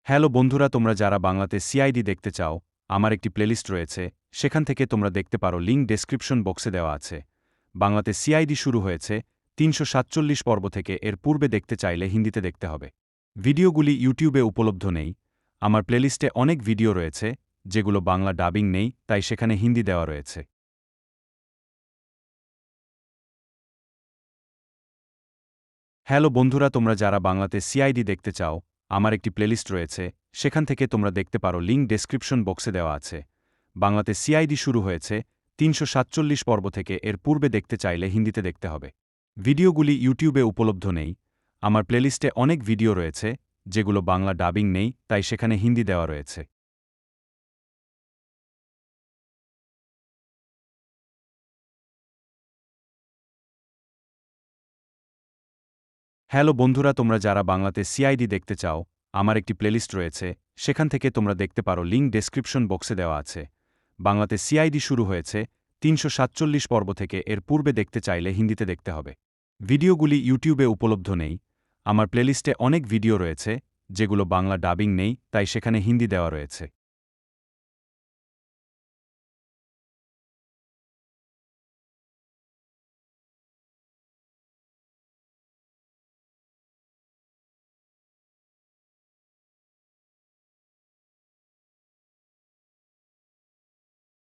Hello বন্ধুরা, তোমরা যারা বাংলাতে সিআইডি দেখতে চাও, আমার একটি প্লেলিস্ট রয়েছে, সেখান থেকে তোমরা দেখতে পারো, লিঙ্ক ডেসক্রিপশন বক্সে দেওয়া আছে। বাংলাতে সিআইডি শুরু হয়েছে ৩৪৭ পর্ব থেকে, এর পূর্বে দেখতে চাইলে হিন্দিতে দেখতে হবে। ভিডিওগুলি ইউটিউবে উপলব্ধ নেই। আমার প্লেলিস্টে অনেক ভিডিও রয়েছে, যেগুলো বাংলা ডাবিং নেই, তাই সেখানে হিন্দি দেওয়া রয়েছে। হ্যালো বন্ধুরা, তোমরা যারা বাংলাতে সিআইডি দেখতে চাও, আমার একটি প্লেলিস্ট রয়েছে, সেখান থেকে তোমরা দেখতে পারো, লিঙ্ক ডেসক্রিপশন বক্সে দেওয়া আছে। বাংলাতে সিআইডি শুরু হয়েছে ৩৪৭ পর্ব থেকে, এর পূর্বে দেখতে চাইলে হিন্দিতে দেখতে হবে। ভিডিওগুলি ইউটিউবে উপলব্ধ নেই। আমার প্লেলিস্টে অনেক ভিডিও রয়েছে, যেগুলো বাংলা ডাবিং নেই, তাই সেখানে হিন্দি দেওয়া রয়েছে। হ্যালো বন্ধুরা, তোমরা যারা বাংলাতে সিআইডি দেখতে চাও, আমার একটি প্লেলিস্ট রয়েছে, সেখান থেকে তোমরা দেখতে পারো, লিঙ্ক ডেসক্রিপশন বক্সে দেওয়া আছে। বাংলাতে সিআইডি শুরু হয়েছে ৩৪৭ পর্ব থেকে, এর পূর্বে দেখতে চাইলে হিন্দিতে দেখতে হবে। ভিডিওগুলি ইউটিউবে উপলব্ধ নেই। আমার প্লেলিস্টে অনেক ভিডিও রয়েছে, যেগুলো বাংলা ডাবিং নেই, তাই সেখানে হিন্দি দেওয়া রয়েছে।